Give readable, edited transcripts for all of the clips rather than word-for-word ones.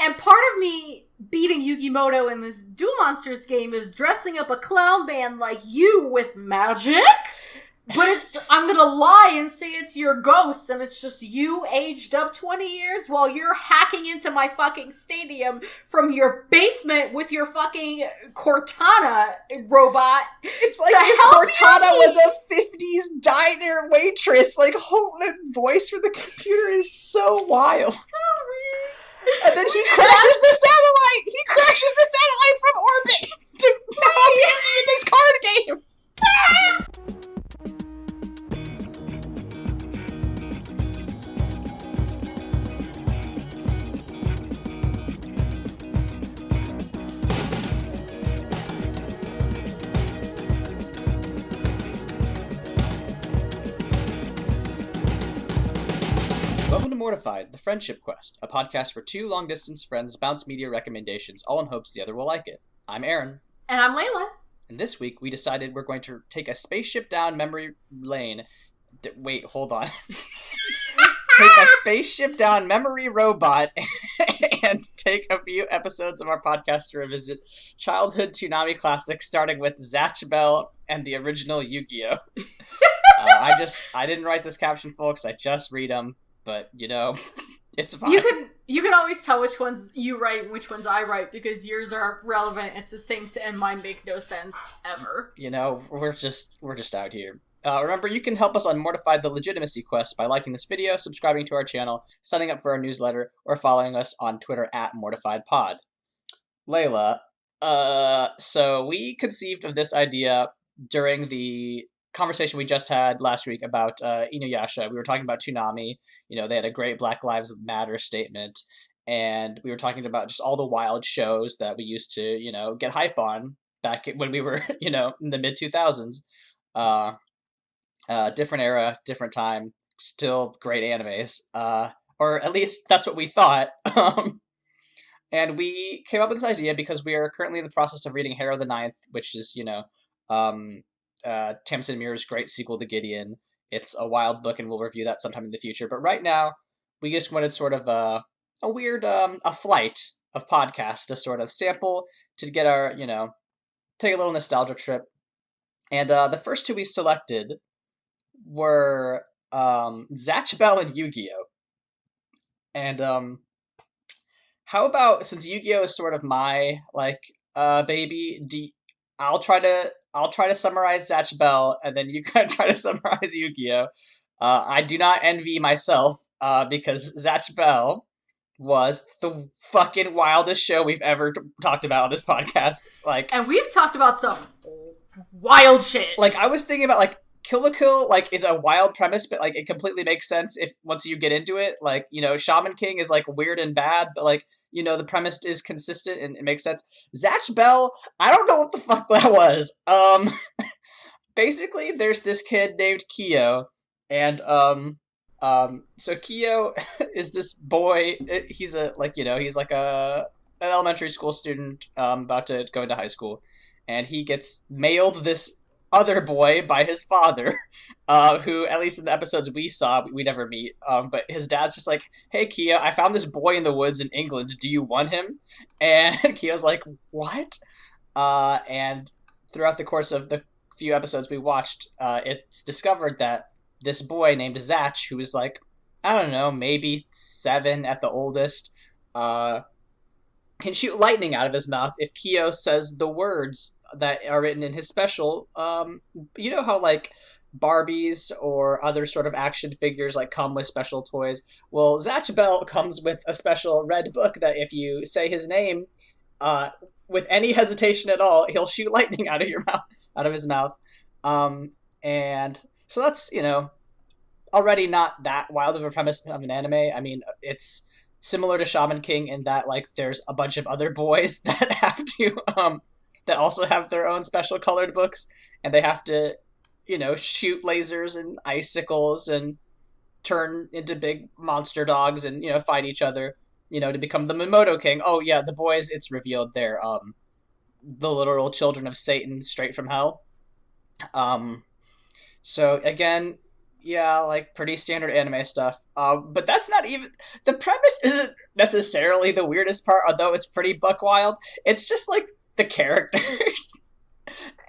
And part of me beating Yugimoto in this Duel Monsters game is dressing up a clown band like you with magic. But I'm gonna lie and say it's your ghost, and it's just you aged up 20 years while you're hacking into my fucking stadium from your basement with your fucking Cortana robot. It's like Cortana was a 50s diner waitress. Like, the voice for the computer is so wild. And then he crashes the satellite! He crashes the satellite from orbit to help Yugi in this card game! Welcome to Mortified, the Friendship Quest, a podcast where two long-distance friends bounce media recommendations, all in hopes the other will like it. I'm Aaron. And I'm Leyla. And this week, we decided we're going to take a spaceship down memory lane. Wait, hold on. Take a spaceship down memory robot and take a few episodes of our podcast to revisit childhood Toonami classics, starting with Zatch Bell and the original Yugioh. I didn't write this caption, folks. I just read them. But, it's fine. You can always tell which ones you write and which ones I write, because yours are relevant and succinct and mine make no sense ever. We're just out here. Remember, you can help us on Mortified the Legitimacy Quest by liking this video, subscribing to our channel, signing up for our newsletter, or following us on Twitter @MortifiedPod. Leyla, so we conceived of this idea during the conversation we just had last week about Inuyasha. We were talking about Toonami. They had a great Black Lives Matter statement, and we were talking about just all the wild shows that we used to, get hype on back when we were, in the mid-2000s. Different era, different time, still great animes. Or at least that's what we thought. And we came up with this idea because we are currently in the process of reading Harrow the Ninth, which is, Tamsin Muir's great sequel to Gideon. It's a wild book, and we'll review that sometime in the future. But right now, we just wanted sort of a weird a flight of podcasts to sort of sample, to get our, take a little nostalgia trip. And the first two we selected were Zatch Bell and Yugioh. And how about, since Yugioh is sort of my baby, I'll try to summarize Zatch Bell, and then you can try to summarize Yugioh. I do not envy myself, because Zatch Bell was the fucking wildest show we've ever talked about on this podcast. And we've talked about some wild shit. I was thinking about, Kill la Kill, is a wild premise, but, it completely makes sense if once you get into it. Shaman King is, weird and bad, but, the premise is consistent and it makes sense. Zatch Bell, I don't know what the fuck that was. Basically, there's this kid named Kyo, and, so Kyo is this boy. He's an elementary school student, about to go into high school, and he gets mailed this other boy by his father, who, at least in the episodes we saw, we never meet, but his dad's just like, "Hey Kia, I found this boy in the woods in England, do you want him?" And Kia's like, "What?" And throughout the course of the few episodes we watched, it's discovered that this boy named Zatch, who is I don't know, maybe 7 at the oldest, can shoot lightning out of his mouth if Kyo says the words that are written in his special. You know how Barbies or other sort of action figures come with special toys? Well, Zatch Bell comes with a special red book that if you say his name with any hesitation at all, he'll shoot lightning out of his mouth. And so that's, already not that wild of a premise of an anime. I mean, it's similar to Shaman King in that there's a bunch of other boys that have to that also have their own special colored books, and they have to shoot lasers and icicles and turn into big monster dogs and fight each other to become the Mimoto King. Oh yeah, the boys, it's revealed they're the literal children of Satan straight from hell. So again, Yeah, like pretty standard anime stuff. But that's not even the premise isn't necessarily the weirdest part, although it's pretty buck wild. It's just like the characters.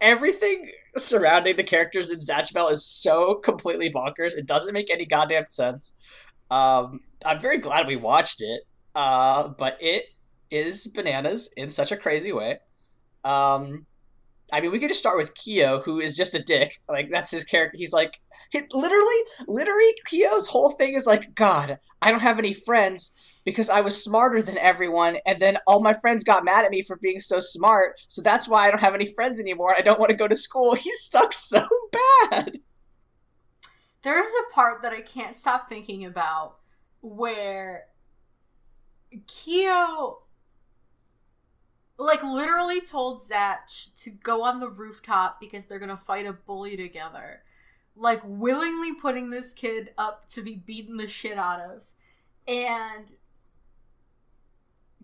Everything surrounding the characters in Zatch Bell is so completely bonkers. It doesn't make any goddamn sense. I'm very glad we watched it. But it is bananas in such a crazy way. Um, I mean, we could just start with Kyo, who is just a dick. Like, that's his character. He's like, literally, Kyo's whole thing is like, God, I don't have any friends because I was smarter than everyone, and then all my friends got mad at me for being so smart, so that's why I don't have any friends anymore. I don't want to go to school. He sucks so bad. There is a part that I can't stop thinking about where Kyo, like, literally told Zatch to go on the rooftop because they're gonna fight a bully together. Like, willingly putting this kid up to be beaten the shit out of. And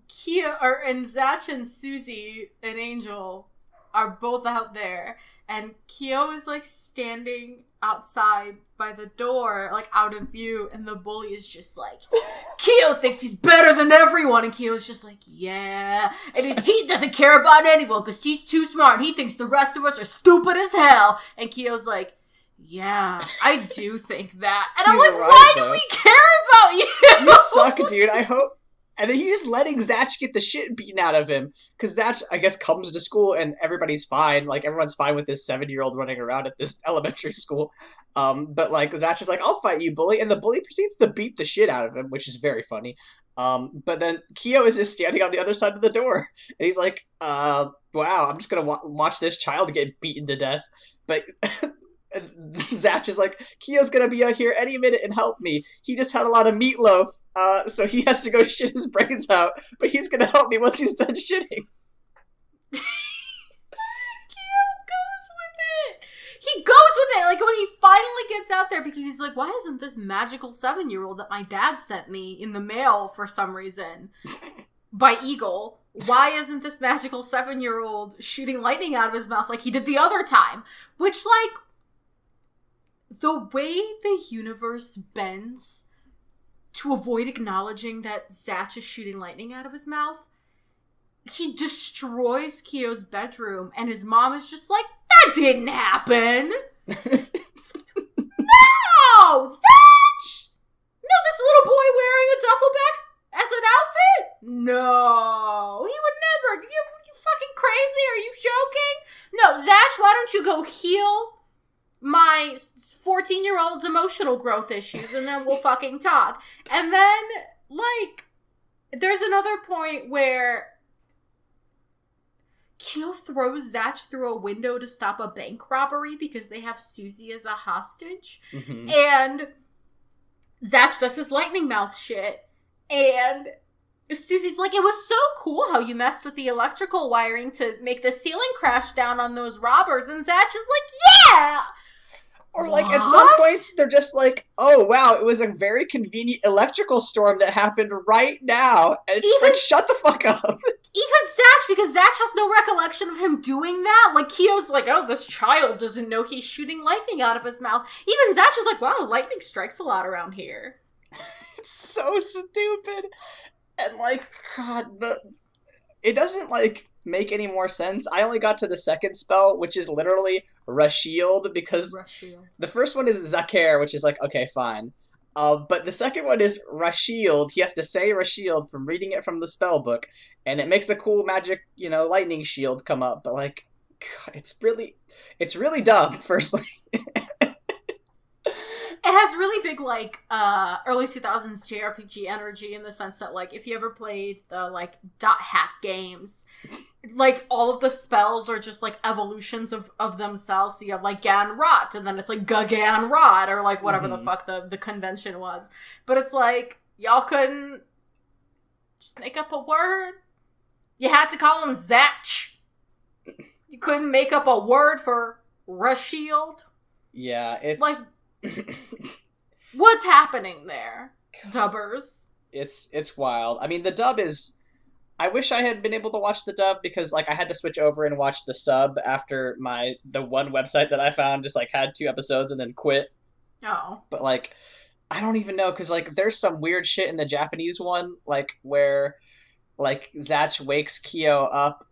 Zatch and Susie and Angel are both out there. And Kyo is, like, standing outside by the door, like, out of view. And the bully is just like, Kyo thinks he's better than everyone. And Kyo's just like, yeah. And he doesn't care about anyone because he's too smart. He thinks the rest of us are stupid as hell. And Kyo's like, yeah, I do think that. And I'm like, right, why do we care about you? You suck, dude. I hope. And then he's just letting Zatch get the shit beaten out of him. Because Zatch, I guess, comes to school and everybody's fine. Like, everyone's fine with this 7-year-old running around at this elementary school. But, like, Zatch is like, I'll fight you, bully. And the bully proceeds to beat the shit out of him, which is very funny. But then Kyo is just standing on the other side of the door. And he's like, wow, I'm just going to watch this child get beaten to death. But Zatch is like, Kyo's gonna be out here any minute and help me. He just had a lot of meatloaf, so he has to go shit his brains out, but he's gonna help me once he's done shitting. Kyo goes with it. He goes with it. Like, when he finally gets out there, because he's like, why isn't this magical 7-year-old that my dad sent me in the mail for some reason by Eagle, why isn't this magical 7-year-old shooting lightning out of his mouth like he did the other time? Which, like, the way the universe bends to avoid acknowledging that Zatch is shooting lightning out of his mouth, he destroys Kyo's bedroom, and his mom is just like, that didn't happen! No! Zatch! No, this little boy wearing a duffel bag as an outfit? No! He would never! You fucking crazy? Are you joking? No, Zatch, why don't you go heal my 14-year-old's emotional growth issues, and then we'll fucking talk. And then, like, there's another point where Kyo throws Zatch through a window to stop a bank robbery because they have Susie as a hostage. Mm-hmm. And Zatch does his lightning mouth shit, and Susie's like, it was so cool how you messed with the electrical wiring to make the ceiling crash down on those robbers. And Zatch is like, yeah! Or, like, at some points, they're just like, oh, wow, it was a very convenient electrical storm that happened right now. And it's just like, shut the fuck up. Even Zatch, because Zatch has no recollection of him doing that. Like, Kyo's like, oh, this child doesn't know he's shooting lightning out of his mouth. Even Zatch is like, wow, lightning strikes a lot around here. It's so stupid. And, like, God, it doesn't, like, make any more sense. I only got to the second spell, which is literally Rashield, because the first one is Zaker, which is like, okay, fine. But the second one is Rashield. He has to say Rashield from reading it from the spell book, and it makes a cool magic, lightning shield come up. But, like, God, it's really dumb, firstly. It has really big, like, early 2000s JRPG energy in the sense that, like, if you ever played the, like, dot hack games, like, all of the spells are just, like, evolutions of themselves. So you have, like, Gan Rot, and then it's, like, Gagan Rot, or, like, whatever the fuck the convention was. But it's like, y'all couldn't just make up a word? You had to call him Zatch. You couldn't make up a word for Rashield? Yeah, it's... like, what's happening there, dubbers? It's wild. I mean, the dub is... I wish I had been able to watch the dub because, like, I had to switch over and watch the sub after the one website that I found just, like, had 2 episodes and then quit. Oh. But, like, I don't even know, because, like, there's some weird shit in the Japanese one, like, where, like, Zatch wakes Kyo up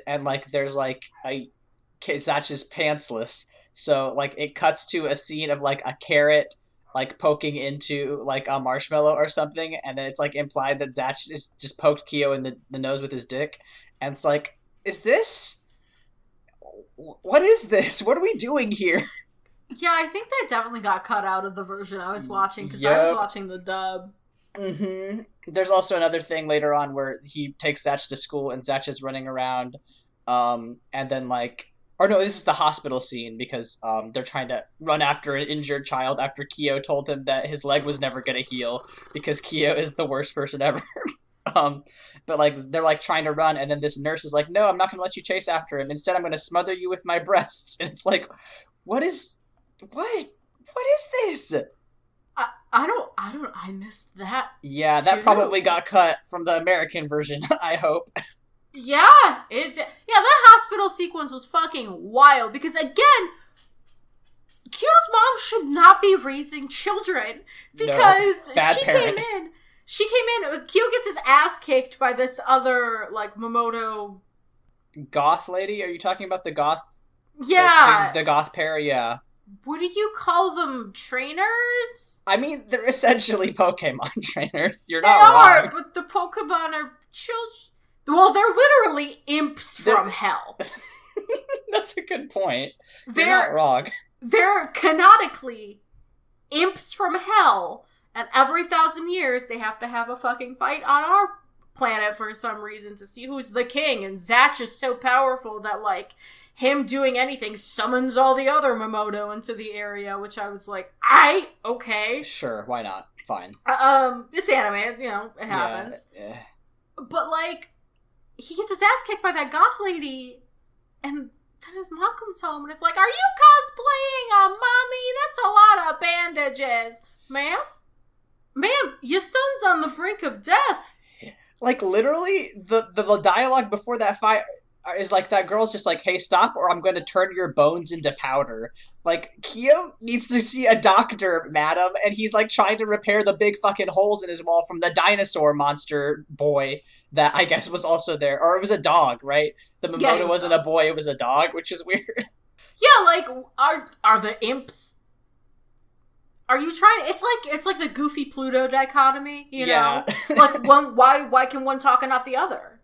and, like, there's, like, Zatch is pantsless. So, like, it cuts to a scene of, like, a carrot, like, poking into, like, a marshmallow or something, and then it's, like, implied that Zatch just poked Kyo in the nose with his dick. And it's like, is this... What is this? What are we doing here? Yeah, I think that definitely got cut out of the version I was watching, because I was watching the dub. Mm-hmm. There's also another thing later on where he takes Zatch to school, and Zatch is running around, and then, like... Or no, this is the hospital scene, because they're trying to run after an injured child after Kyo told him that his leg was never going to heal, because Kyo is the worst person ever. But, like, they're, like, trying to run, and then this nurse is like, no, I'm not going to let you chase after him. Instead, I'm going to smother you with my breasts. And it's like, what is this? I missed that. Yeah, that probably got cut from the American version, I hope. Yeah, that hospital sequence was fucking wild, because again, Kyo's mom should not be raising children, because she came in, Kyo gets his ass kicked by this other, like, Momoto... Goth lady? Are you talking about the goth? Yeah. The goth pair, yeah. What do you call them? Trainers? I mean, they're essentially Pokemon trainers. You're not wrong. They are, but the Pokemon are children. Well, they're literally imps from hell. That's a good point. You're not wrong. They're canonically imps from hell, and every 1,000 years they have to have a fucking fight on our planet for some reason to see who's the king, and Zatch is so powerful that, like, him doing anything summons all the other Momoto into the area, which I was like, okay. Sure, why not? Fine. It's anime, you know, it happens. Yeah. But, like, he gets his ass kicked by that goth lady, and then his mom comes home and is like, are you cosplaying a mummy? That's a lot of bandages. Ma'am, your son's on the brink of death. Like, literally, the dialogue before that fight is like, that girl's just like, hey, stop, or I'm going to turn your bones into powder. Like, Kyo needs to see a doctor, madam, and he's, like, trying to repair the big fucking holes in his wall from the dinosaur monster boy that I guess was also there. Or it was a dog, right? The Momoto wasn't a boy, it was a dog, which is weird. Yeah, like, are the imps... Are you trying... It's like the Goofy Pluto dichotomy, you know? Like, why can one talk and not the other?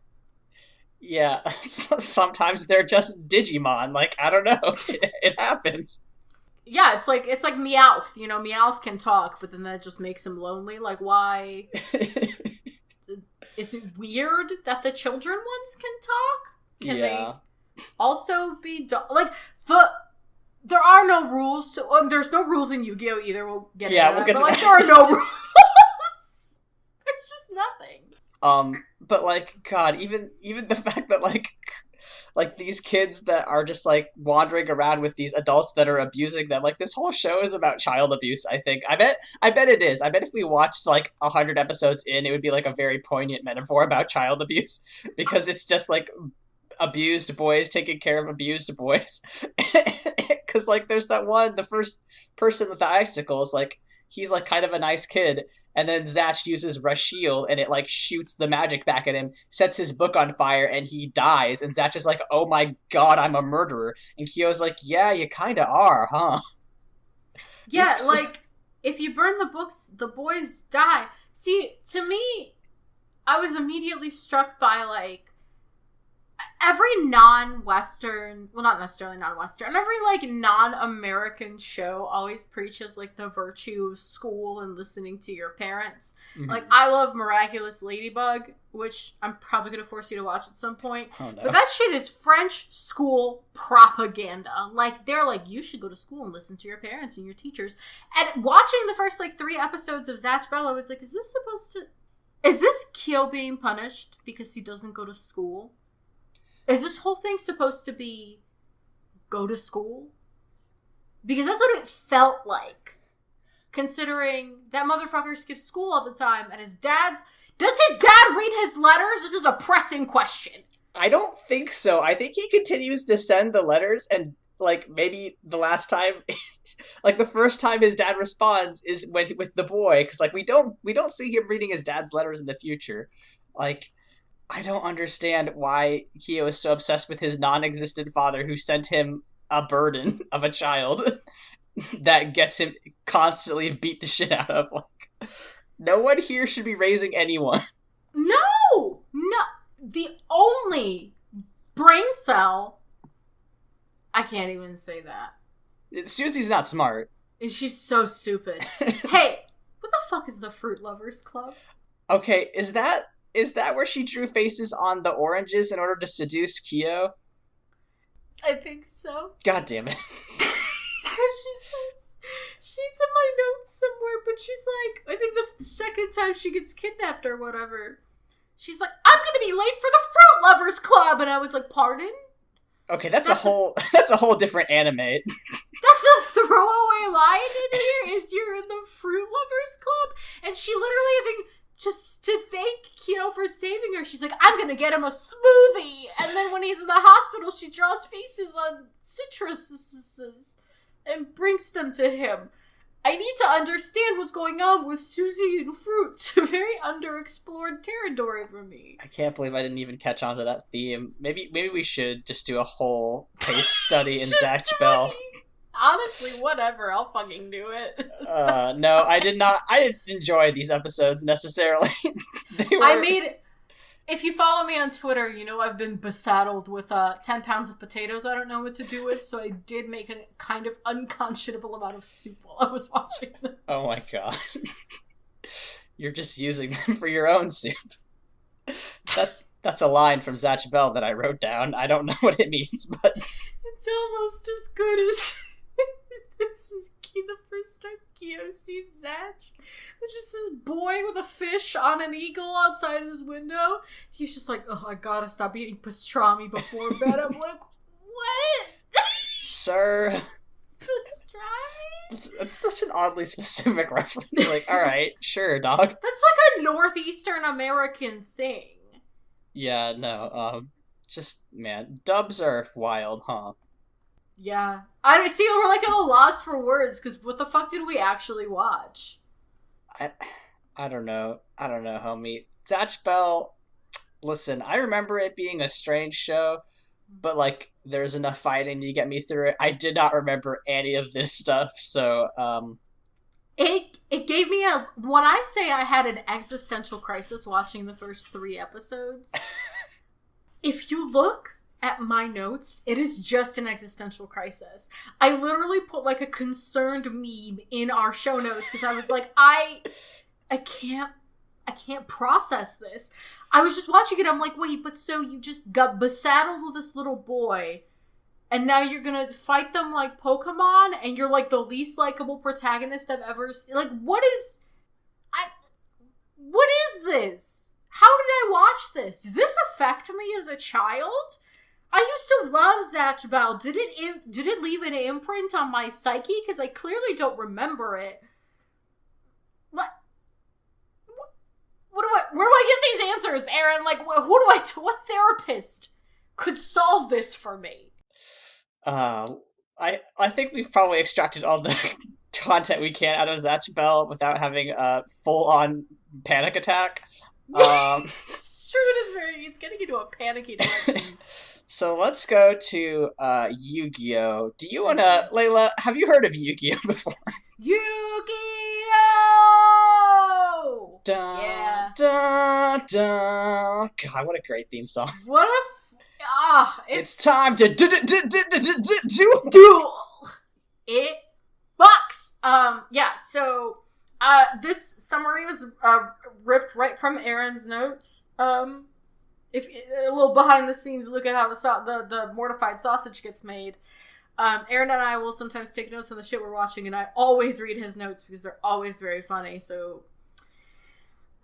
Yeah, sometimes they're just Digimon. Like, I don't know. It happens. Yeah, it's like Meowth. You know, Meowth can talk, but then that just makes him lonely. Like, why? Is it weird that the children ones can talk? Can they also be... like, there are no rules. There's no rules in Yu-Gi-Oh! Either. We'll get into that. We'll get to that. There are no rules. There's just nothing. But, like, God, even the fact that, like these kids that are just, like, wandering around with these adults that are abusing them, like, this whole show is about child abuse, I think. I bet it is. I bet if we watched, like, 100 episodes in, it would be, like, a very poignant metaphor about child abuse, because it's just, like, abused boys taking care of abused boys. Because, like, there's that one, the first person with the icicles, like, he's, like, kind of a nice kid, and then Zatch uses Rashiel, and it, like, shoots the magic back at him, sets his book on fire, and he dies, and Zatch is like, oh my god, I'm a murderer. And Kyo's like, yeah, you kinda are, huh? Yeah, oops. Like, if you burn the books, the boys die. See, to me, I was immediately struck by, like, every non-Western, well, not necessarily non-Western, every, like, non-American show always preaches, like, the virtue of school and listening to your parents. Mm-hmm. Like, I love Miraculous Ladybug, which I'm probably going to force you to watch at some point. Oh, no. But that shit is French school propaganda. Like, they're like, you should go to school and listen to your parents and your teachers. And watching the first, like, 3 episodes of Zatch Bell, I was like, is this Kyo being punished because he doesn't go to school? Is this whole thing supposed to be go to school? Because that's what it felt like. Considering that motherfucker skips school all the time, and does his dad read his letters? This is a pressing question. I don't think so. I think he continues to send the letters, and like, maybe the last time, like, the first time his dad responds is with the boy, because, like, we don't see him reading his dad's letters in the future. Like, I don't understand why Kyo is so obsessed with his non-existent father who sent him a burden of a child that gets him constantly beat the shit out of. Like, no one here should be raising anyone. No! The only brain cell... I can't even say that. Susie's not smart. She's so stupid. Hey, what the fuck is the Fruit Lovers Club? Okay, is that where she drew faces on the oranges in order to seduce Kyo? I think so. God damn it. Because she says, she's in my notes somewhere, but she's like, I think the second time she gets kidnapped or whatever, she's like, I'm gonna be late for the Fruit Lovers Club! And I was like, pardon? Okay, that's a whole different anime. That's a throwaway line in here, is you're in the Fruit Lovers Club? And she literally, I think, just to thank Kyo for saving her, she's like, I'm gonna get him a smoothie! And then when he's in the hospital, she draws faces on citruses and brings them to him. I need to understand what's going on with Susie and Fruit. It's a very underexplored territory for me. I can't believe I didn't even catch on to that theme. Maybe we should just do a whole case study in Zatch Bell. Honestly, whatever. I'll fucking do it. No, I did not. I didn't enjoy these episodes necessarily. If you follow me on Twitter, you know I've been besaddled with 10 pounds of potatoes I don't know what to do with, so I did make a kind of unconscionable amount of soup while I was watching this. Oh my god. You're just using them for your own soup. That's a line from Zatch Bell that I wrote down. I don't know what it means, but... It's almost as good as... This is the first time Kyo sees Zatch. It's just this boy with a fish on an eagle outside his window. He's just like, oh, I gotta stop eating pastrami before bed. I'm like, what? Sir. Pastrami? It's such an oddly specific reference. Like, alright, sure, dog. That's like a Northeastern American thing. Yeah, no, just, man, dubs are wild, huh? Yeah. I see, we're like at a loss for words, because what the fuck did we actually watch? I don't know, homie. Zatch Bell, listen, I remember it being a strange show, but, like, there's enough fighting to get me through it. I did not remember any of this stuff, so, It gave me when I say I had an existential crisis watching the first 3 episodes, if you look at my notes, it is just an existential crisis. I literally put like a concerned meme in our show notes because I was like, I can't process this. I was just watching it, I'm like, wait, but so you just got besaddled with this little boy, and now you're gonna fight them like Pokemon, and you're like the least likable protagonist I've ever seen. Like, what is this? How did I watch this? Did this affect me as a child? I used to love Zatch Bell. Did it leave an imprint on my psyche? Because I clearly don't remember it. Where do I get these answers, Aaron? Like, what therapist could solve this for me? I think we've probably extracted all the content we can out of Zatch Bell without having a full-on panic attack. It's true, it's getting into a panicky direction. So let's go to Yu-Gi-Oh! Do you wanna, Leyla, have you heard of Yu-Gi-Oh! Before? Yu-Gi-Oh! Dun, Yeah. dun, dun. God, what a great theme song. What a it's time to do it box. Yeah, so this summary was ripped right from Aaron's notes. If a little behind the scenes look at how the mortified sausage gets made. Aaron and I will sometimes take notes on the shit we're watching, and I always read his notes because they're always very funny. So,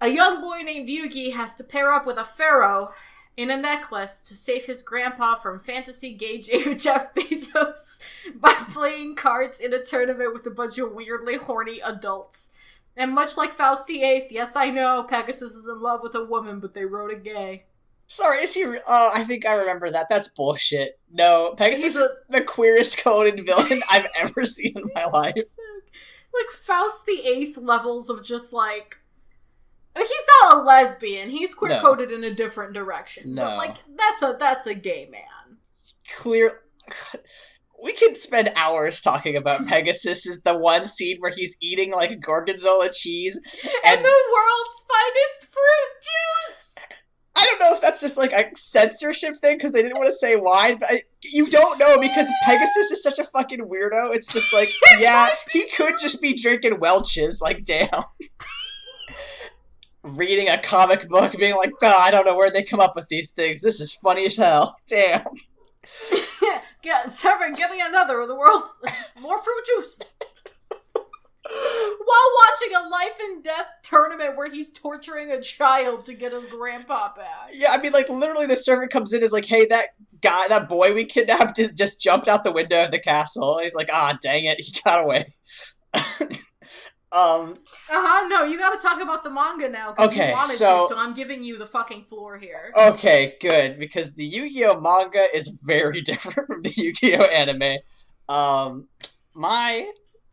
a young boy named Yugi has to pair up with a pharaoh in a necklace to save his grandpa from fantasy gay Jeff Bezos by playing cards in a tournament with a bunch of weirdly horny adults. And much like Faust the Eighth, yes, I know, Pegasus is in love with a woman, but they wrote a gay. Sorry, is he? Oh, I think I remember that. That's bullshit. No, Pegasus is the queerest coded villain I've ever seen in my life. Like Faust the Eighth levels of just like, he's not a lesbian. He's queer coded in a different direction. No, but like that's a gay man. Clear. We could spend hours talking about Pegasus. Is the one scene where he's eating like gorgonzola cheese and the world's finest fruit juice. I don't know if that's just like a censorship thing because they didn't want to say wine, but you don't know because Pegasus is such a fucking weirdo. It's just like, yeah, he could just be drinking Welch's, like, damn. Reading a comic book, being like, I don't know where they come up with these things. This is funny as hell. Damn. Yeah, Severin, give me another of the world's more fruit juice. While watching a life and death tournament where he's torturing a child to get his grandpa back. Yeah, I mean, like, literally the servant comes in and is like, hey, that boy we kidnapped just jumped out the window of the castle. And he's like, dang it, he got away. No, you gotta talk about the manga now. Okay, you wanted to, so I'm giving you the fucking floor here. Okay, good, because the Yu-Gi-Oh manga is very different from the Yu-Gi-Oh anime.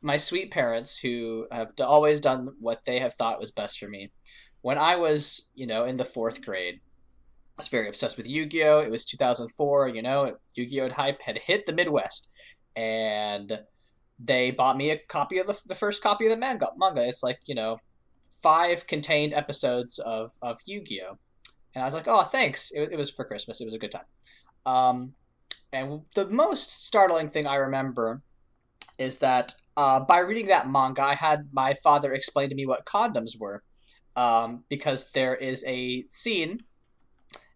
My sweet parents, who have always done what they have thought was best for me, when I was, in the 4th grade, I was very obsessed with Yu-Gi-Oh! It was 2004, Yu-Gi-Oh! Hype had hit the Midwest, and they bought me a copy of the first copy of the manga. It's like, 5 contained episodes of Yu-Gi-Oh! And I was like, oh, thanks. It was for Christmas. It was a good time. And the most startling thing I remember is that by reading that manga, I had my father explain to me what condoms were. Because there is a scene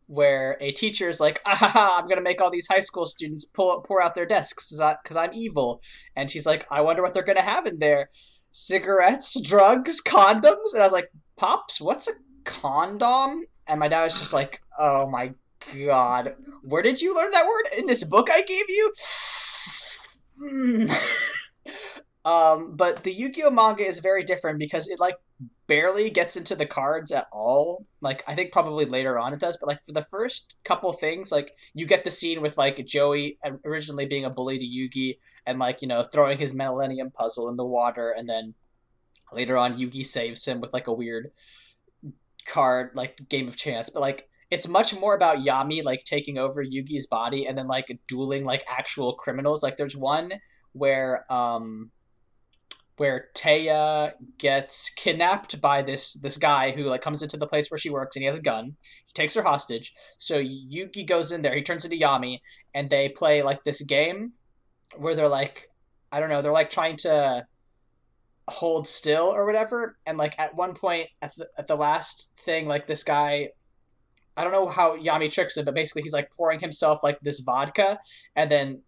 where a teacher is like, I'm going to make all these high school students pour out their desks because I'm evil. And she's like, I wonder what they're going to have in there. Cigarettes, drugs, condoms? And I was like, Pops, what's a condom? And my dad was just like, oh my god, where did you learn that word? In this book I gave you? But the Yu-Gi-Oh manga is very different because it like barely gets into the cards at all. Like, I think probably later on it does, but like for the first couple things, like you get the scene with like Joey originally being a bully to Yugi and like, throwing his Millennium Puzzle in the water, and then later on Yugi saves him with like a weird card, like game of chance. But like it's much more about Yami like taking over Yugi's body and then like dueling like actual criminals. Like there's one where Taya gets kidnapped by this guy who like comes into the place where she works, and he has a gun. He takes her hostage. So Yugi goes in there, he turns into Yami, and they play like this game where they're like, I don't know, they're like trying to hold still or whatever. And like at one point at the last thing, like this guy, I don't know how Yami tricks him, but basically he's like pouring himself like this vodka, and then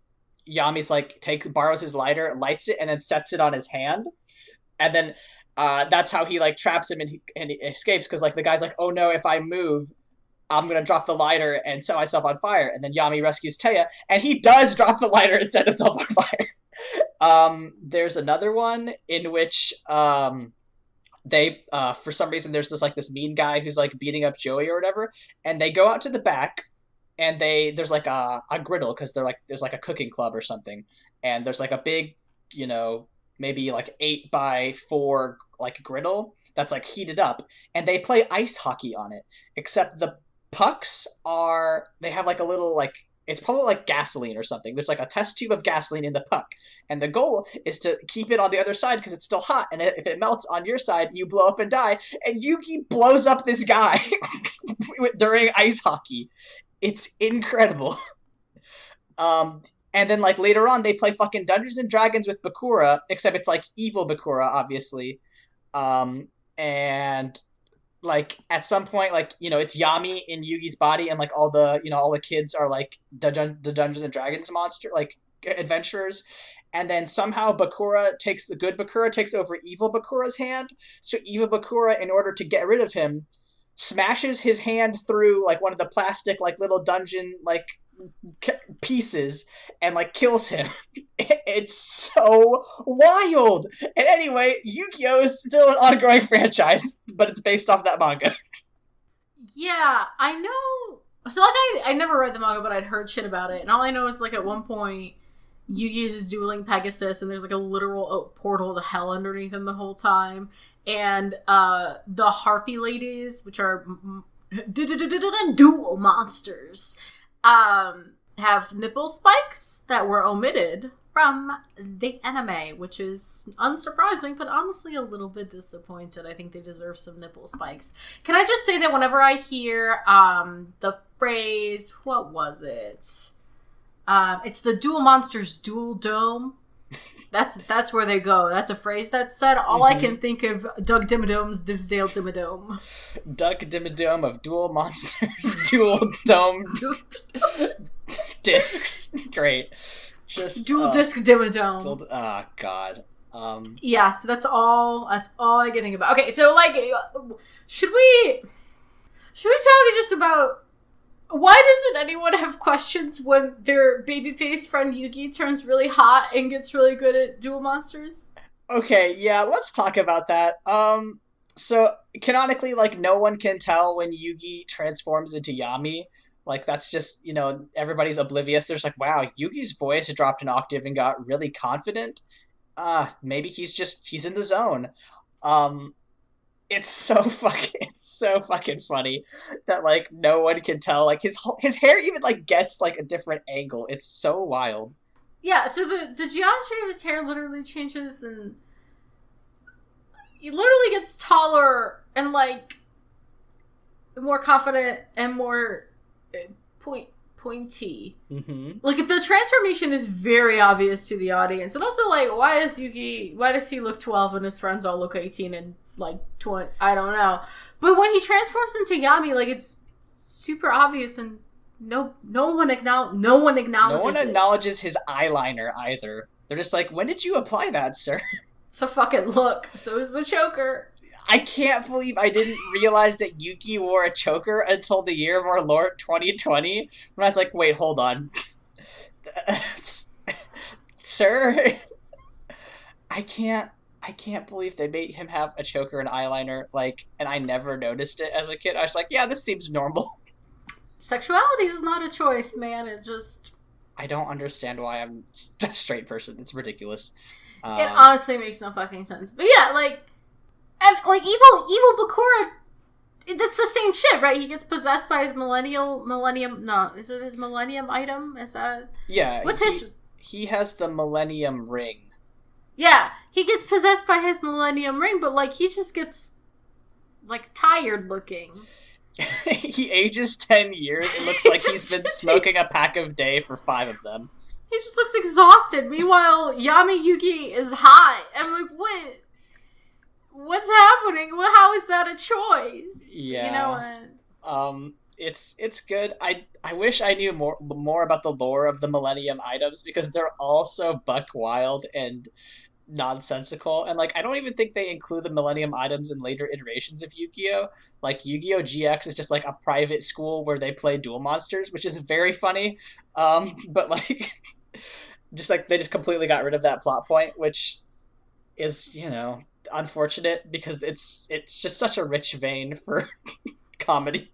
Yami's like borrows his lighter, lights it, and then sets it on his hand, and then that's how he like traps him and he escapes, because like the guy's like, oh no, if I move, I'm gonna drop the lighter and set myself on fire. And then Yami rescues Taya, and he does drop the lighter and set himself on fire. There's another one in which they for some reason there's this mean guy who's like beating up Joey or whatever, and they go out to the back. And there's like a griddle, because there's like a cooking club or something, and there's like a big, maybe like 8x4 like griddle that's like heated up, and they play ice hockey on it. Except the pucks they have like a little like, it's probably like gasoline or something. There's like a test tube of gasoline in the puck, and the goal is to keep it on the other side because it's still hot, and if it melts on your side, you blow up and die. And Yugi blows up this guy during ice hockey. It's incredible. And then like later on they play fucking Dungeons and Dragons with Bakura, except it's like evil Bakura, obviously. And like at some point, like, it's Yami in Yugi's body, and like all the kids are like the Dungeons and Dragons monster, like adventurers. And then somehow the good Bakura takes over evil Bakura's hand. So evil Bakura, in order to get rid of him, smashes his hand through like one of the plastic like little dungeon like pieces and like kills him. It's so wild. And anyway, Yu-Gi-Oh is still an ongoing franchise, but it's based off that manga. Yeah, I know. So, like, I never read the manga, but I'd heard shit about it. And all I know is, like, at one point, Yugi is dueling Pegasus, and there's, like, a literal portal to hell underneath him the whole time. And the Harpy ladies, which are dual monsters, have nipple spikes that were omitted from the anime, which is unsurprising, but honestly a little bit disappointed. I think they deserve some nipple spikes. Can I just say that whenever I hear the phrase, what was it? It's the dual monsters dual dome. That's where they go. That's a phrase that's said. All I can think of Doug Dimmadome's Dimsdale Dimmadome. Doug Dimmadome of Dual Monsters Dual Dome Discs. Great. Just dual disc Dimmadome. God. Yeah, so that's all I can think about. Okay, so like should we talk just about why doesn't anyone have questions when their babyface friend Yugi turns really hot and gets really good at dual monsters? Okay, yeah, let's talk about that. So canonically, like, no one can tell when Yugi transforms into Yami. Like, that's just, everybody's oblivious. There's like, wow, Yugi's voice dropped an octave and got really confident. Maybe he's in the zone. It's so fucking funny that, like, no one can tell. Like, his hair even, like, gets, like, a different angle. It's so wild. Yeah, so the geometry of his hair literally changes, and he literally gets taller and, like, more confident and more pointy. Mm-hmm. Like, the transformation is very obvious to the audience. And also, like, why does he look 12 and his friends all look 18 and, like, 20? I don't know. But when he transforms into Yami, like, it's super obvious, and no one acknowledges No one acknowledges his eyeliner either. They're just like, when did you apply that, sir? So fucking look. So is the choker. I can't believe I didn't realize that Yuki wore a choker until the year of our Lord 2020. When I was like, wait, hold on. Sir? I can't believe they made him have a choker and eyeliner, like, and I never noticed it as a kid. I was like, yeah, this seems normal. Sexuality is not a choice, man. It just... I don't understand why I'm a straight person. It's ridiculous. It honestly makes no fucking sense. But yeah, like... And, like, evil Bakura, that's the same shit, right? He gets possessed by his is it his millennium item? Is that... Yeah. What's his... He has the millennium ring. Yeah, he gets possessed by his millennium ring, but, like, he just gets, like, tired looking. He ages 10 years. It looks like he's been smoking a pack a day for 5 of them. He just looks exhausted. Meanwhile, Yami Yugi is high. I'm like, what? What's happening? Well, how is that a choice? Yeah. You know what? It's good. I wish I knew more about the lore of the Millennium items, because they're all so buck wild and nonsensical. And, like, I don't even think they include the Millennium items in later iterations of Yu-Gi-Oh! Like, Yu-Gi-Oh! GX is just, like, a private school where they play dual monsters, which is very funny. But, like, just, like, they just completely got rid of that plot point, which is, unfortunate, because it's just such a rich vein for comedy.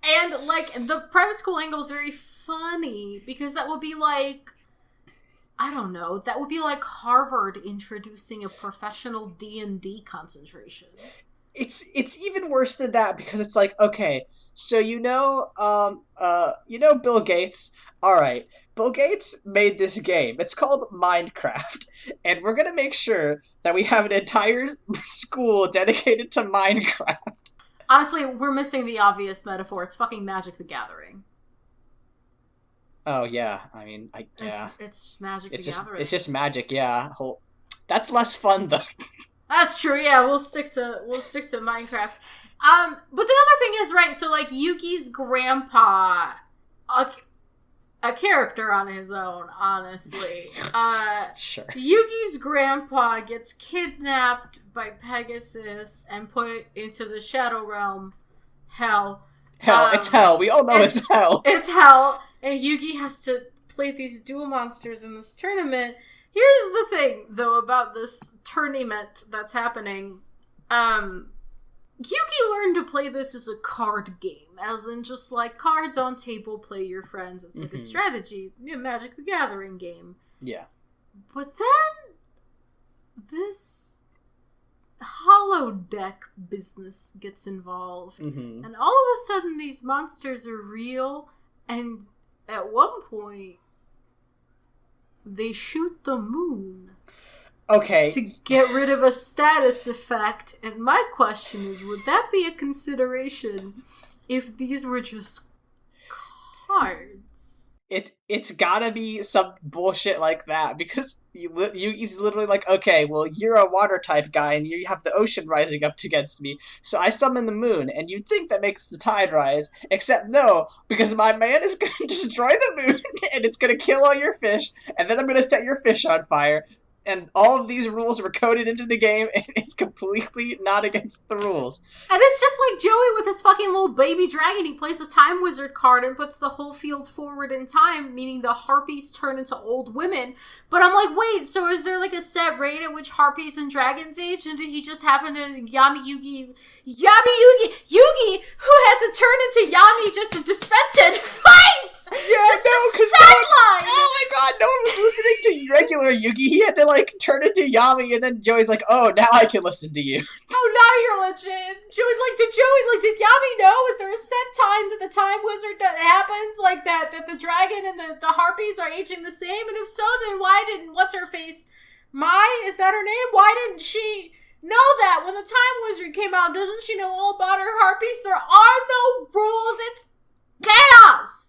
And, like, the private school angle is very funny, because that would be like, I don't know, that would be like Harvard introducing a professional D&D concentration. It's even worse than that, because it's like, okay, so Bill Gates? Alright, Bill Gates made this game. It's called Minecraft, and we're gonna make sure that we have an entire school dedicated to Minecraft. Honestly, we're missing the obvious metaphor. It's fucking Magic the Gathering. Oh, yeah. I mean, It's Magic the Gathering. It's just Magic, yeah. That's less fun, though. That's true, yeah. We'll stick to Minecraft. But the other thing is, right, so, like, Yuki's grandpa, a character on his own, honestly. Sure. Yuki's grandpa gets kidnapped by Pegasus and put into the Shadow Realm. Hell. It's hell. We all know it's hell. It's hell. And Yugi has to play these dual monsters in this tournament. Here's the thing, though, about this tournament that's happening. Yugi learned to play this as a card game, as in just like cards on table, play your friends. It's like a strategy, Magic the Gathering game. Yeah. But then this holodeck business gets involved, and all of a sudden these monsters are real, and at one point they shoot the moon. Okay. To get rid of a status effect. And my question is, would that be a consideration if these were just cards? It's gotta be some bullshit like that, because Yugi's literally like, okay, well, you're a water type guy, and you have the ocean rising up against me, so I summon the moon, and you'd think that makes the tide rise, except no, because my man is gonna destroy the moon, and it's gonna kill all your fish, and then I'm gonna set your fish on fire. And all of these rules were coded into the game, and it's completely not against the rules. And it's just like Joey with his fucking little baby dragon. He plays a Time Wizard card and puts the whole field forward in time, meaning the harpies turn into old women. But I'm like, wait, so is there like a set rate at which harpies and dragons age? And did he just happen to Yugi, who had to turn into Yami just to dispense advice? Yeah, just no, because oh my god, no one was listening to regular Yugi. He had to like turn into Yami, and then Joey's like, "Oh, now I can listen to you." Oh, now you're legit. Did Yami know? Is there a set time that the Time Wizard happens like that? That the dragon and the harpies are aging the same? And if so, then why didn't what's her face? Mai, is that her name? Why didn't she know that when the Time Wizard came out? Doesn't she know all about her harpies? There are no rules. It's chaos.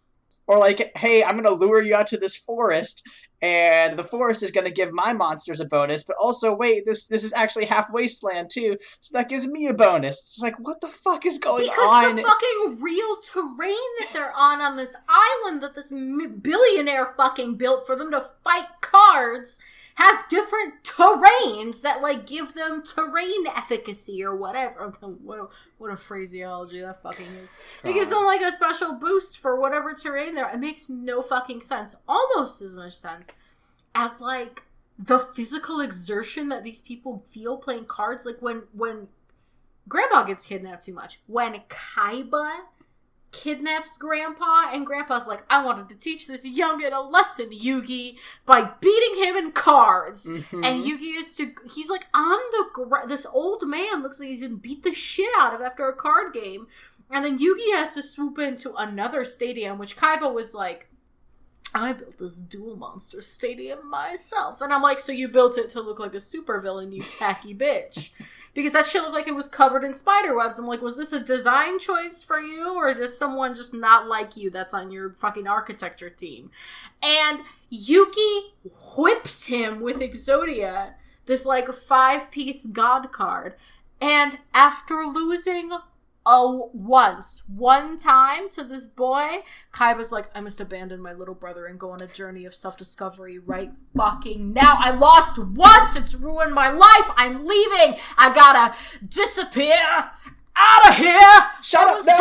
Or like, hey, I'm gonna lure you out to this forest, and the forest is gonna give my monsters a bonus, but also, wait, this is actually half wasteland too, so that gives me a bonus. It's like, what the fuck is going on? Because the fucking real terrain that they're on this island that this billionaire fucking built for them to fight cards has different terrains that, like, give them terrain efficacy or whatever. What a phraseology that fucking is. It gives them, like, a special boost for whatever terrain they're... It makes no fucking sense. Almost as much sense as, like, the physical exertion that these people feel playing cards. Like, when Grandpa gets kidnapped too much. When Kaiba kidnaps Grandpa, and Grandpa's like, I wanted to teach this youngin' a lesson, Yugi, by beating him in cards. And Yugi he's like on the this old man looks like he's been beat the shit out of after a card game. And then Yugi has to swoop into another stadium, which Kaiba was like, I built this dual monster stadium myself. And I'm like, so you built it to look like a supervillain, you tacky bitch. Because that shit looked like it was covered in spider webs. I'm like, was this a design choice for you? Or does someone just not like you that's on your fucking architecture team? And Yuki whips him with Exodia, this like 5-piece god card. And after losing one time to this boy, Kaiba's like, I must abandon my little brother and go on a journey of self-discovery right fucking now. I lost once, it's ruined my life, I'm leaving, I gotta disappear out of here. Shut up, no.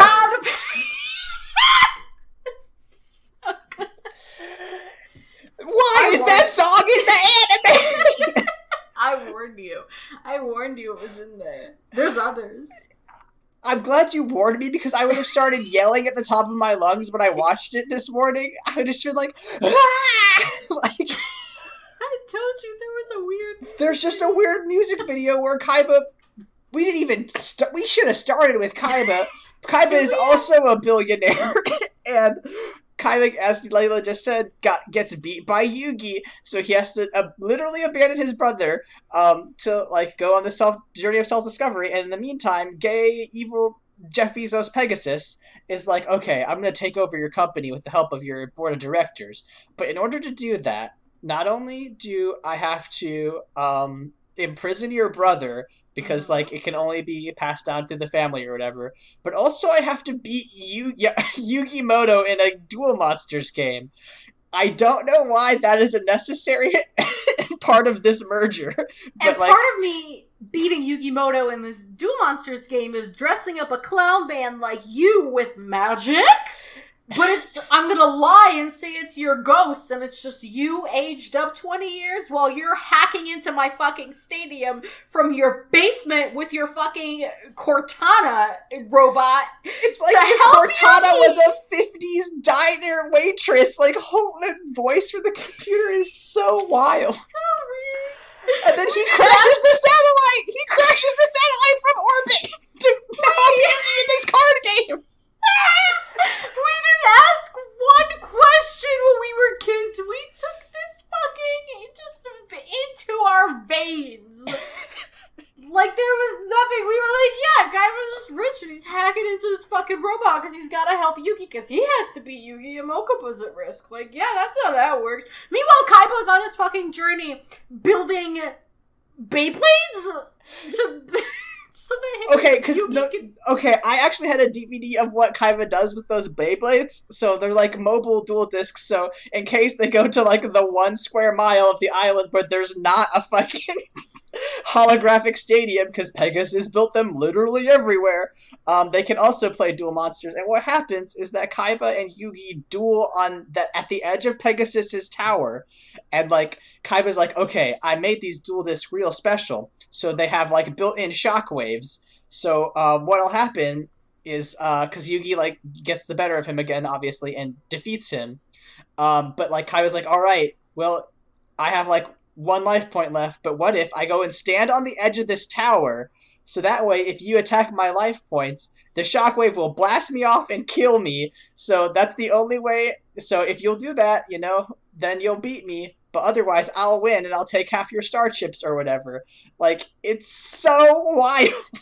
So good. Why is that song in the anime? I warned you it was in there. There's others. I'm glad you warned me, because I would have started yelling at the top of my lungs when I watched it this morning. I would have just been like, ah! Like, I told you there was there's just a weird music video where Kaiba, we didn't even, we should have started with Kaiba. Kaiba is also a billionaire, and Kaiba, as Leyla just said, gets beat by Yugi, so he has to literally abandon his brother to like go on the journey of self-discovery. And in the meantime, gay, evil Jeff Bezos Pegasus is like, okay, I'm going to take over your company with the help of your board of directors. But in order to do that, not only do I have to imprison your brother, because like it can only be passed down through the family or whatever, but also I have to beat Yugi Moto in a Duel Monsters game. I don't know why that is a necessary part of this merger. But and part of me beating Yugi Moto in this Duel Monsters game is dressing up a clown band like you with magic. I'm gonna lie and say it's your ghost, and it's just you aged up 20 years while you're hacking into my fucking stadium from your basement with your fucking Cortana robot. It's like if Cortana was a 50s diner waitress. Like, the voice for the computer is so wild. And then he crashes the satellite! He crashes the satellite from orbit to help Yugi in this card game! We didn't ask one question when we were kids. We took this fucking just into our veins. Like, there was nothing. We were like, yeah, guy was just rich and he's hacking into this fucking robot because he's got to help Yugi because he has to beat Yugi and Mokuba's at risk. Like, yeah, that's how that works. Meanwhile, Kaiba's on his fucking journey building Beyblades I actually had a DVD of what Kaiba does with those Beyblades. So they're like mobile dual discs. So in case they go to like the 1 square mile of the island where there's not a fucking holographic stadium because Pegasus built them literally everywhere, they can also play Duel Monsters. And what happens is that Kaiba and Yugi duel at the edge of Pegasus's tower. And like Kaiba's like, okay, I made these dual discs real special. So they have like built-in shockwaves. So what'll happen is because Yugi like gets the better of him again, obviously, and defeats him. But like Kaiba's like, all right, well, I have like 1 life point left. But what if I go and stand on the edge of this tower? So that way, if you attack my life points, the shockwave will blast me off and kill me. So that's the only way. So if you'll do that, then you'll beat me. But otherwise, I'll win and I'll take half your star chips or whatever. Like, it's so wild. And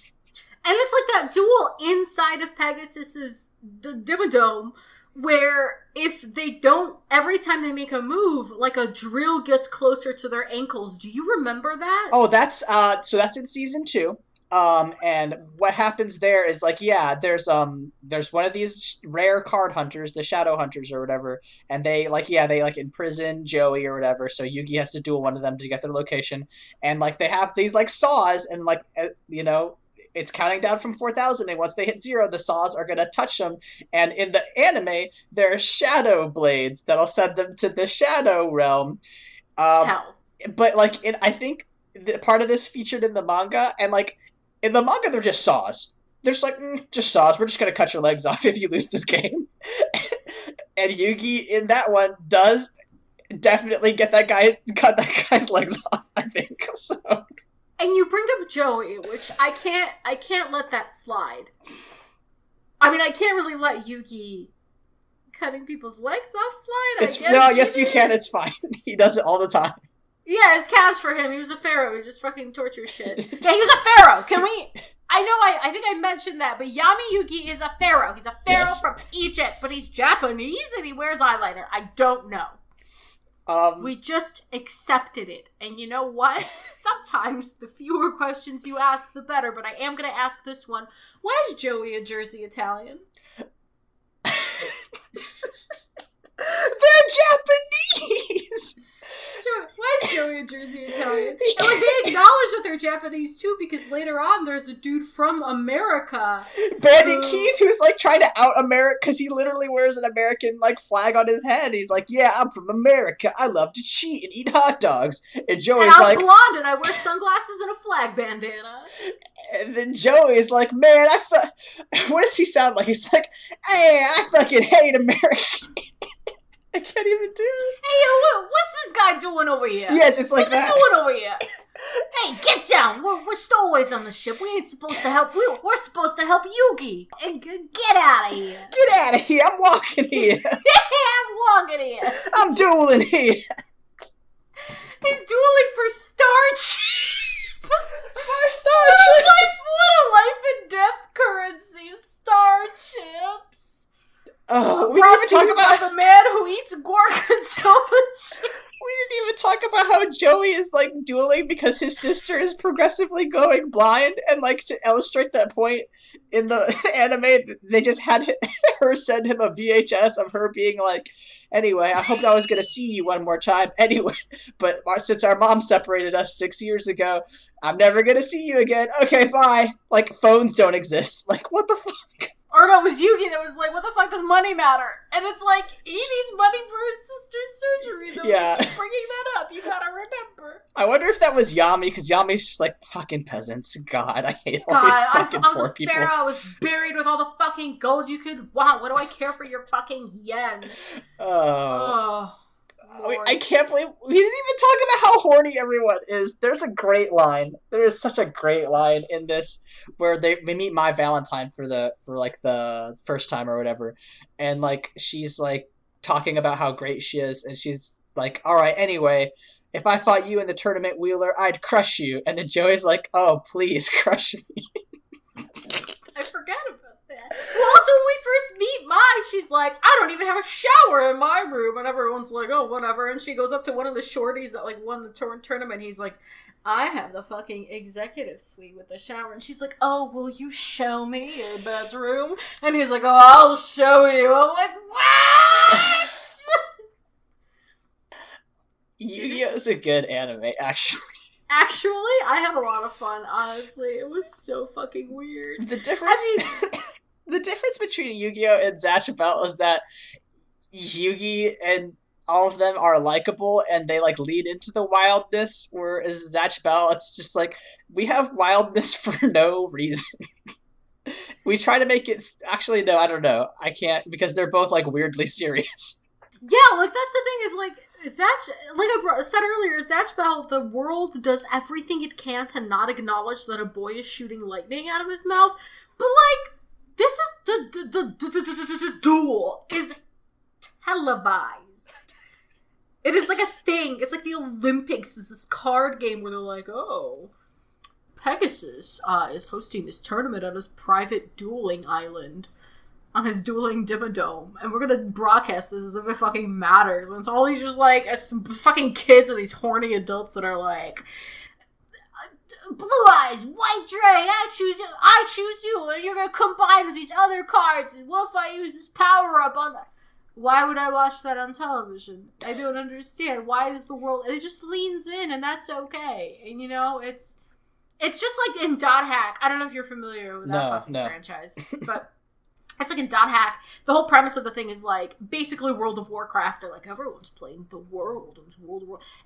it's like that duel inside of Pegasus's Dimmadome, where if they don't, every time they make a move, like a drill gets closer to their ankles. Do you remember that? Oh, that's in season 2. And what happens there is like, yeah, there's one of these rare card hunters, the shadow hunters or whatever, and they imprison Joey or whatever, so Yugi has to duel one of them to get their location, and like they have these like saws, and like it's counting down from 4,000, and once they hit 0, the saws are gonna touch them, and in the anime there are shadow blades that'll send them to the shadow realm. Hell. But like I think part of this featured in the manga, and like in the manga, they're just saws. They're just like, just saws. We're just going to cut your legs off if you lose this game. And Yugi, in that one, does definitely cut that guy's legs off, I think. So. And you bring up Joey, which I can't let that slide. I mean, I can't really let Yugi cutting people's legs off slide, yes, you can. It's fine. He does it all the time. Yeah, it's cash for him. He was a pharaoh. He just fucking tortures shit. Yeah, he was a pharaoh. Can we... I think I mentioned that, but Yami Yugi is a pharaoh. He's a pharaoh from Egypt, but he's Japanese and he wears eyeliner. I don't know. We just accepted it. And you know what? Sometimes the fewer questions you ask, the better, but I am going to ask this one. Why is Joey a Jersey Italian? They're Japanese! Why is Joey a Jersey Italian? And like, they acknowledge that they're Japanese too, because later on there's a dude from America, Bandit Keith, who's like trying to out America because he literally wears an American like flag on his head. He's like, "Yeah, I'm from America. I love to cheat and eat hot dogs." And Joey's I'm like, blonde and I wear sunglasses and a flag bandana. And then Joey's like, "Man, what does he sound like?" He's like, "Hey, I fucking hate America." I can't even do it. Hey, what's this guy doing over here? Yes, it's like that. What's he doing over here? Hey, get down. We're stowaways on the ship. We ain't supposed to help. We're supposed to help Yugi. And get out of here. Get out of here. I'm walking here. I'm walking here. I'm dueling here. He's dueling for star chips. My star chips. What a life and death currency. Star chips. Oh, we didn't even talk about the man who eats gorgonzola chips. We didn't even talk about how Joey is like dueling because his sister is progressively going blind, and like to illustrate that point in the anime, they just had her send him a VHS of her being like, "Anyway, I hoped I was gonna see you one more time. Anyway, but since our mom separated us 6 years ago, I'm never gonna see you again. Okay, bye." Like, phones don't exist. Like, what the fuck? Or no, it was Yugi that was like, what the fuck does money matter? And it's like, he needs money for his sister's surgery, though. Yeah. Keep bringing that up. You gotta remember. I wonder if that was Yami, because Yami's just like, fucking peasants. God, I hate all these fucking poor people. Pharaoh. I was buried with all the fucking gold you could want. What do I care for your fucking yen? Oh. I can't believe we didn't even talk about how horny everyone is. There's a great line. There is such a great line in this where they meet My Valentine for the first time or whatever, and like she's like talking about how great she is, and she's like, "All right, anyway, if I fought you in the tournament, Wheeler, I'd crush you." And then Joey's like, "Oh, please crush me." I forgot about that. Well, also when we first meet Mai, she's like, I don't even have a shower in my room, and everyone's like, oh, whatever, and she goes up to one of the shorties that like won the tournament, he's like, I have the fucking executive suite with the shower, and she's like, oh, will you show me your bedroom? And he's like, oh, I'll show you. I'm like, what? Yu-Gi-Oh! Is a good anime, actually. Actually, I had a lot of fun, honestly. It was so fucking weird. The difference between Yu-Gi-Oh! And Zatch Bell is that Yugi and all of them are likable and they like lead into the wildness, whereas Zatch Bell, it's just like, we have wildness for no reason. We try to make it... Actually, no, I don't know. I can't, because they're both like weirdly serious. Yeah, like that's the thing is like, Zatch, like I said earlier, Zatch Bell, the world does everything it can to not acknowledge that a boy is shooting lightning out of his mouth, but like, this is the duel is televised. It is like a thing. It's like the Olympics is this card game where they're like, oh, Pegasus is hosting this tournament on his private dueling island. On his dueling Dimmadome, and we're gonna broadcast this as if it fucking matters. And it's all these just like some fucking kids and these horny adults that are like, blue eyes, white dragon, I choose you, and you're gonna combine with these other cards, and what if I use this power up on the... Why would I watch that on television? I don't understand. Why is the world... It just leans in, and that's okay. And you know, it's just like in Dot Hack. I don't know if you're familiar with that franchise, but... It's like in Dot Hack, the whole premise of the thing is like, basically World of Warcraft, they're like, everyone's playing the world,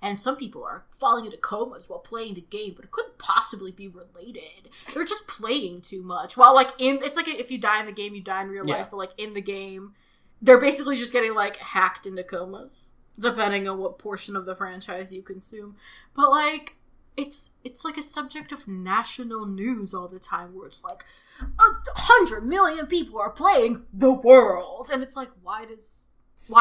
and some people are falling into comas while playing the game, but it couldn't possibly be related. They're just playing too much. While like, it's like if you die in the game, you die in real life, but like in the game, they're basically just getting like hacked into comas, depending on what portion of the franchise you consume. But like, it's like a subject of national news all the time, where it's like, 100 million people are playing the world, and it's like, why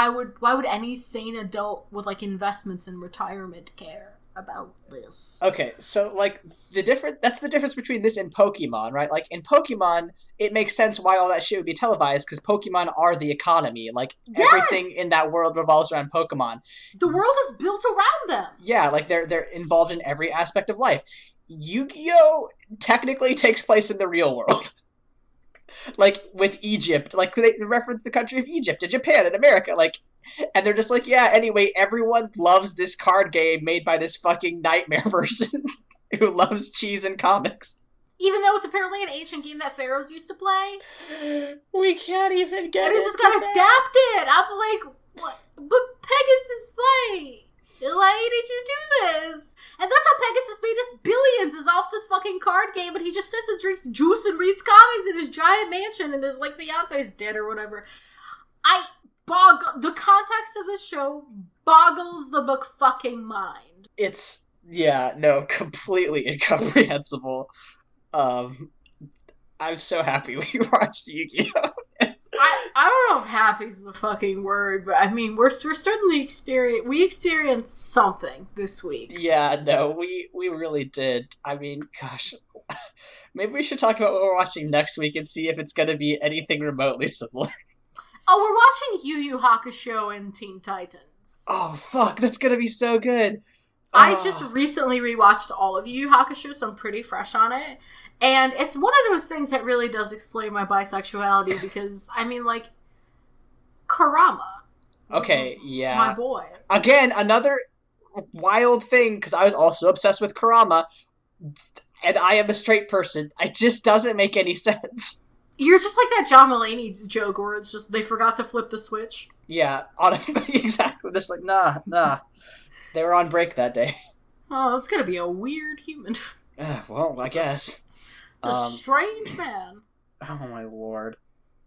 would any sane adult with like investments in retirement care about this? Okay, so like that's the difference between this and Pokemon, right? Like in Pokemon, it makes sense why all that shit would be televised, because Pokemon are the economy. Like everything in that world revolves around Pokemon. The world is built around them. Yeah, like they're involved in every aspect of life. Yu-Gi-Oh! Technically takes place in the real world. Like, with Egypt. Like, they reference the country of Egypt and Japan and America. Like, and they're just like, yeah, anyway, everyone loves this card game made by this fucking nightmare person who loves cheese and comics. Even though it's apparently an ancient game that pharaohs used to play. We can't even get it. And it just got adapted. I'm like, what? But Pegasus, why? Why did you do this? And that's how Pegasus made his billions, is off this fucking card game, but he just sits and drinks juice and reads comics in his giant mansion, and his, like, fiance's dead or whatever. The context of this show boggles the book fucking mind. It's, completely incomprehensible. I'm so happy we watched Yu-Gi-Oh! I don't know if happy's the fucking word, but I mean, we're certainly experienced something this week. Yeah, no, we really did. I mean, gosh, maybe we should talk about what we're watching next week and see if it's going to be anything remotely similar. Oh, we're watching Yu Yu Hakusho and Teen Titans. Oh, fuck, that's going to be so good. I just recently rewatched all of Yu Yu Hakusho, so I'm pretty fresh on it. And it's one of those things that really does explain my bisexuality, because, I mean, like, Kurama. Okay, yeah. My boy. Again, another wild thing, because I was also obsessed with Kurama, and I am a straight person. It just doesn't make any sense. You're just like that John Mulaney joke where it's just they forgot to flip the switch. Yeah, honestly, exactly. Just like, nah. They were on break that day. Oh, it's gonna be a weird human. Well, I guess. A strange man. Oh my lord.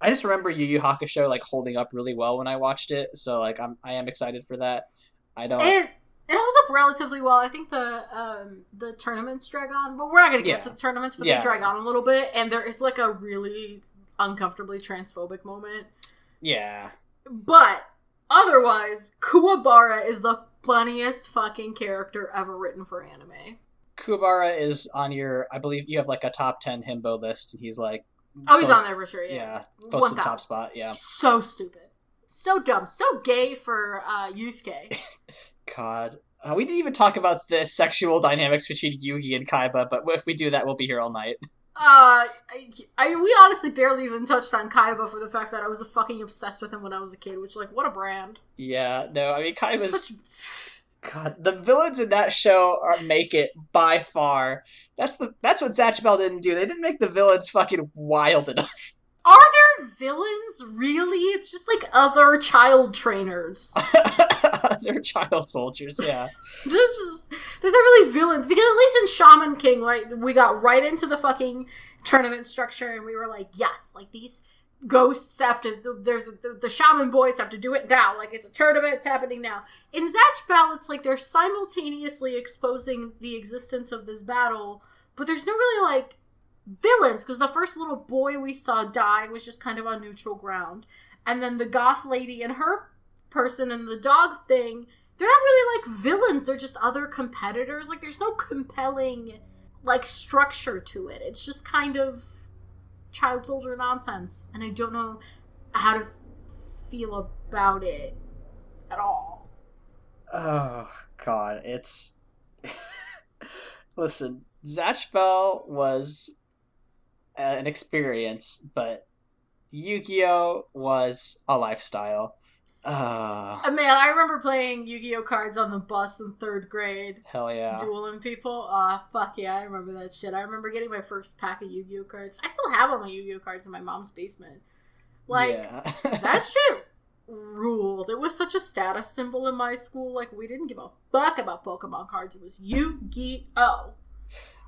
I just remember Yu Yu Hakusho like holding up really well when I watched it, so like I am excited for that. I don't. It holds up relatively well. I think the tournaments drag on, but we're not gonna get to the tournaments, but they drag on a little bit, and there is like a really uncomfortably transphobic moment. Yeah. But otherwise, Kuwabara is the funniest fucking character ever written for anime. Kuwabara is on your, I believe you have like a top 10 himbo list. He's like, he's on there for sure. Yeah, close to the top spot. Yeah, so stupid, so dumb, so gay for Yusuke. God, we didn't even talk about the sexual dynamics between Yugi and Kaiba, but if we do that, we'll be here all night. We honestly barely even touched on Kaiba for the fact that I was fucking obsessed with him when I was a kid, which, like, what a brand. Yeah, no, I mean, Kaiba's... God, the villains in that show make it by far. That's what Zatch Bell didn't do. They didn't make the villains fucking wild enough. Are there villains, really? It's just, like, other child trainers. They're child soldiers, yeah. There's not really villains, because at least in Shaman King, right, we got right into the fucking tournament structure, and we were like, yes, like, these ghosts have to, the shaman boys have to do it now, like, it's a tournament, it's happening now. In Zatch Bell, it's like they're simultaneously exposing the existence of this battle, but there's no really, like, villains, because the first little boy we saw die was just kind of on neutral ground, and then the goth lady and her person and the dog thing, they're not really like villains, they're just other competitors. Like, there's no compelling like structure to it. It's just kind of child soldier nonsense, and I don't know how to feel about it at all. Oh god, it's listen, Zatch Bell was an experience, but Yu-Gi-Oh was a lifestyle. Man, I remember playing Yu-Gi-Oh cards on the bus in 3rd grade. Hell yeah. Dueling people. Fuck yeah, I remember that shit. I remember getting my first pack of Yu-Gi-Oh cards. I still have all my Yu-Gi-Oh cards in my mom's basement. Like, that shit ruled. It was such a status symbol in my school. Like, we didn't give a fuck about Pokemon cards. It was Yu-Gi-Oh!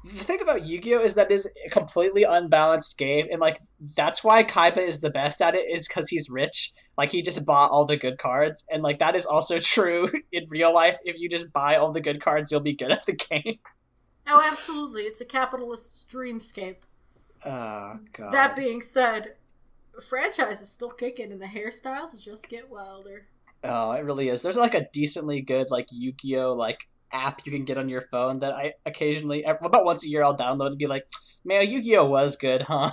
The thing about Yu-Gi-Oh! Is that it's a completely unbalanced game, and, like, that's why Kaiba is the best at it, is because he's rich. Like, he just bought all the good cards, and, like, that is also true in real life. If you just buy all the good cards, you'll be good at the game. Oh, absolutely. It's a capitalist dreamscape. Oh, God. That being said, the franchise is still kicking, and the hairstyles just get wilder. Oh, it really is. There's, like, a decently good, like, Yu-Gi-Oh! Like, app you can get on your phone that I occasionally, about once a year, I'll download and be like, man, Yu-Gi-Oh! Was good, huh?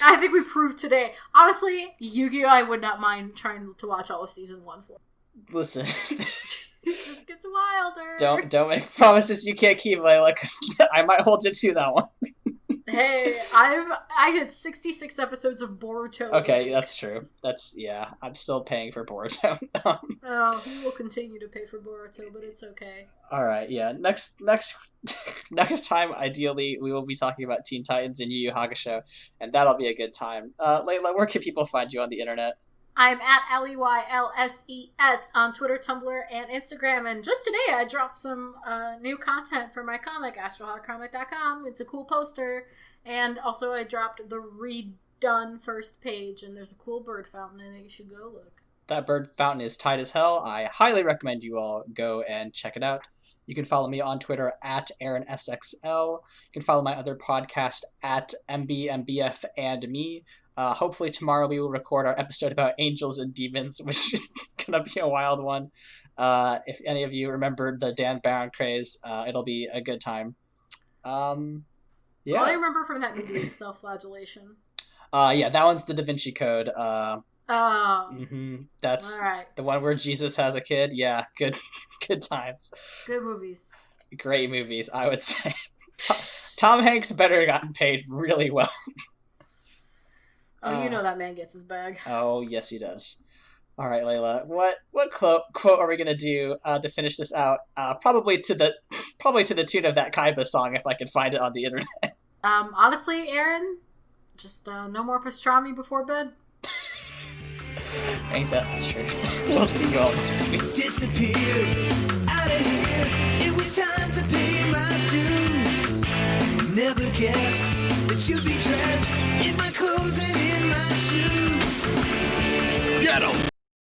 I think we proved today. Honestly, Yu-Gi-Oh! I would not mind trying to watch all of season 1 for. Listen. It just gets wilder. Don't make promises you can't keep, Leyla, because I might hold you to that one. Hey, I did 66 episodes of Boruto. Okay, that's true. Yeah, I'm still paying for Boruto. Oh, you will continue to pay for Boruto, but it's okay. Alright, yeah. Next time, ideally, we will be talking about Teen Titans and Yu Yu Hakusho, and that'll be a good time. Leyla, where can people find you on the internet? I'm at LEYLSES on Twitter, Tumblr, and Instagram, and just today I dropped some new content for my comic, astrohotcomic.com. It's a cool poster, and also I dropped the redone first page, and there's a cool bird fountain in it. You should go look. That bird fountain is tight as hell. I highly recommend you all go and check it out. You can follow me on Twitter at AaronSXL. You can follow my other podcast at MBMBF and me. Hopefully tomorrow we will record our episode about angels and demons, which is going to be a wild one. If any of you remember the Dan Barron craze, it'll be a good time. Yeah. All I remember from that movie is self-flagellation. Yeah, that one's the Da Vinci Code. That's right. The one where Jesus has a kid. Yeah, good times. Good movies. Great movies, I would say. Tom Hanks better have gotten paid really well. Oh, you know that man gets his bag. Oh, yes, he does. All right, Leyla, what quote are we gonna do to finish this out? Probably to the tune of that Kaiba song, if I can find it on the internet. Honestly, Aaron, Just no more pastrami before bed. Ain't that the truth? We'll see you all next week. Disappeared out of here. It was time to pay my dues. Never guessed that you'd be dressed in my clothes and in